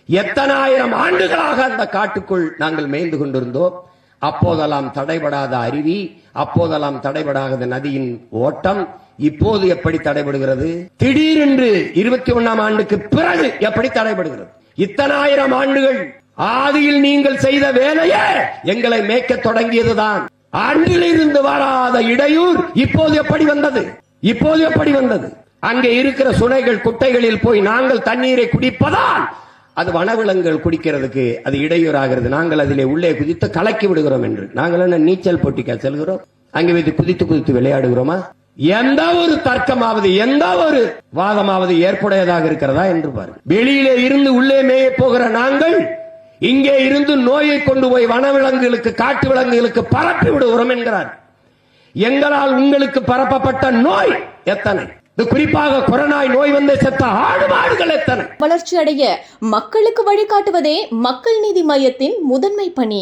எத்தனாயிரம் ஆண்டுகளாக அந்த காட்டுக்குள் நாங்கள் மேய்ந்து கொண்டிருந்தோம். அப்போதெல்லாம் தடைபடாத அருவி, அப்போதெல்லாம் தடைபடாத நதியின் ஓட்டம் இப்போது எப்படி தடைபடுகிறது? திடீரென்று 21ஆம் ஆண்டுக்கு பிறகு எப்படி தடைபடுகிறது? இத்தனாயிரம் ஆண்டுகள் ஆதியில் நீங்கள் செய்த வேலையே எங்களை மேய்க்க தொடங்கியதுதான். அன்றிலிருந்து வராத இடையூர் இப்போது எப்படி வந்தது? இப்போது எப்படி வந்தது? அங்கே இருக்கிற சுனைகள் குட்டைகளில் போய் நாங்கள் தண்ணீரை குடிப்பதால் அது வனவிலங்குகள் குடிக்கிறதுக்கு அது இடையூறாகிறது. நாங்கள் அதிலே உள்ளே குதித்து கலக்கி விடுகிறோம் என்று. நாங்கள் என்ன நீச்சல் போட்டிக்கா செல்கிறோம்? அங்கே வைத்து குதித்து குதித்து விளையாடுகிறோமா? எந்த ஒரு தர்க்கமாவது எந்த ஒரு வாதமாவது ஏற்புடையதாக இருக்கிறதா என்று பாருங்கள். வெளியிலே இருந்து உள்ளே மேய போகிற நாங்கள் இங்கே இருந்து நோயை கொண்டு போய் வனவிலங்குகளுக்கு காட்டு விலங்குகளுக்கு பரப்பி விடுகிறோம் என்கிறார். எங்களால் உங்களுக்கு பரப்பப்பட்ட நோய் எத்தனை? குறிப்பாக கொரோனா நோய் வந்து செத்த ஆடு மாடுகள் எத்தனை? வளர்ச்சி அடைய மக்களுக்கு வழிகாட்டுவதே மக்கள் நீதி மையத்தின் முதன்மை பணி.